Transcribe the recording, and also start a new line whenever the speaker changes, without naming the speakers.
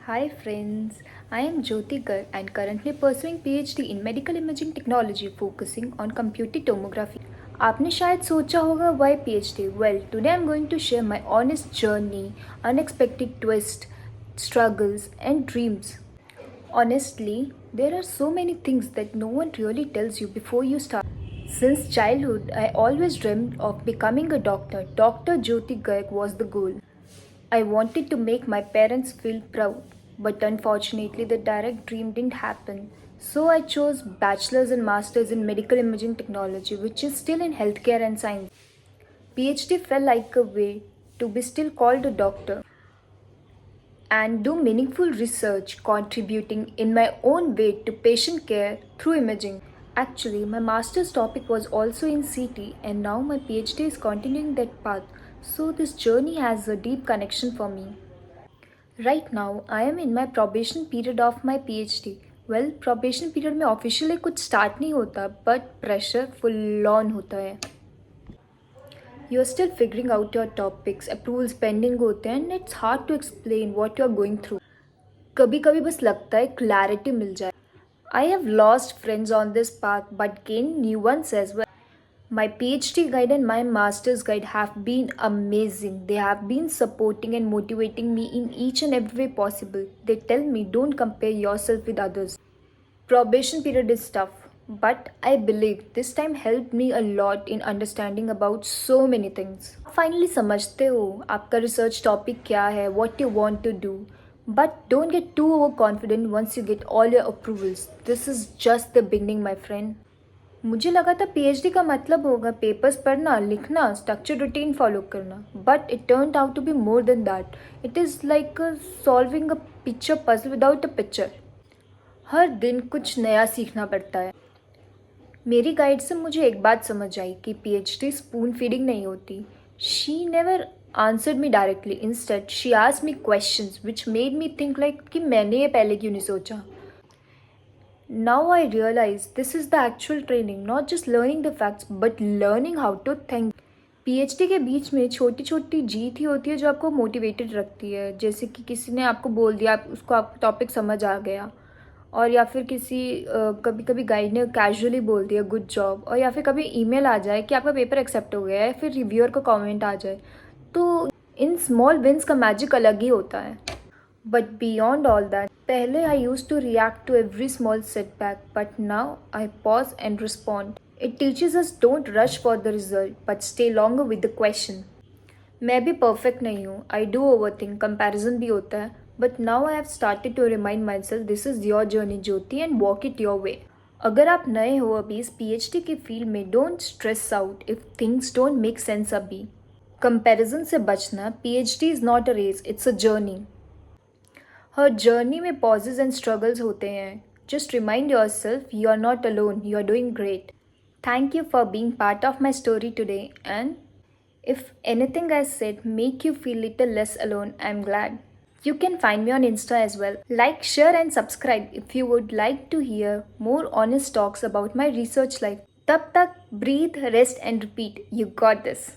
Hi friends, I am Jyoti Garg and currently pursuing PhD in Medical Imaging Technology focusing on computed tomography. आपने शायद सोचा होगा why PhD? Well, today I'm going to share my honest journey, unexpected twists, struggles and dreams. Honestly, there are so many things that no one really tells you before you start. Since childhood, I always dreamed of becoming a doctor. Dr. Jyoti Garg was the goal. I wanted to make my parents feel proud, but unfortunately, the direct dream didn't happen. So I chose bachelor's and master's in medical imaging technology, which is still in healthcare and science. PhD felt like a way to be still called a doctor and do meaningful research, contributing in my own way to patient care through imaging. Actually, my master's topic was also in CT, and now my PhD is continuing that path. So, this journey has a deep connection for me. Right now, I am in my probation period of my PhD. Well, probation period में officially कुछ start नहीं होता, but pressure full on होता है. You are still figuring out your topics, approvals pending होते हैं, and it's hard to explain what you are going through. कभी कभी बस लगता है clarity मिल जाए. I have lost friends on this path, but gained new ones as well. My PhD guide and my master's guide have been amazing. They have been supporting and motivating me in each and every way possible. They tell me don't compare yourself with others. Probation period is tough, but I believe this time helped me a lot in understanding about so many things. Finally समझते हो आपका research topic क्या है, what you want to do. But don't get too overconfident once you get all your approvals. This is just the beginning, my friend. मुझे लगा था PhD का मतलब होगा पेपर्स पढ़ना लिखना स्ट्रक्चर रूटीन फॉलो करना but it turn out to be more than that it is like solving a picture puzzle without a picture हर दिन कुछ नया सीखना पड़ता है मेरी गाइड से मुझे एक बात समझ आई कि पीएचडी स्पून फीडिंग नहीं होती she never answered me directly instead she asked me questions which made me think like कि मैंने ये पहले क्यों नहीं सोचा. Now I realize this is the actual training, not just learning the facts, but learning how to think. PhD के बीच में छोटी छोटी जीत ही होती है जो आपको मोटिवेटेड रखती है जैसे कि किसी ने आपको बोल दिया आप उसको आपको टॉपिक समझ आ गया और या फिर किसी कभी कभी गाइड ने कैजुअली बोल दिया गुड जॉब और या फिर कभी ईमेल आ जाए कि आपका पेपर एक्सेप्ट हो गया है फिर रिव्यूअर का कमेंट आ जाए तो इन स्मॉल विंस का मैजिक अलग ही होता है. But beyond all that, पहले I used to react to every small setback, but now I pause and respond. It teaches us don't rush for the result, but stay longer with the question. मैं भी perfect नहीं हूँ. I do overthink. Comparison भी होता है. But now I have started to remind myself this is your journey, Jyoti, and walk it your way. अगर आप नए हो अभी इस PhD की फील्ड में don't stress out if things don't make sense अभी. Comparison से बचना PhD is not a race, it's a journey. हर जर्नी में पॉजेज एंड स्ट्रगल्स होते हैं just remind yourself you are not alone you are doing great. Thank you for being part of my story today and if anything I said make you feel little less alone I am glad. You can find me on Insta as well. Like, share and subscribe if you would like to hear more honest talks about my research life. तब तक breathe, rest and repeat. You got this.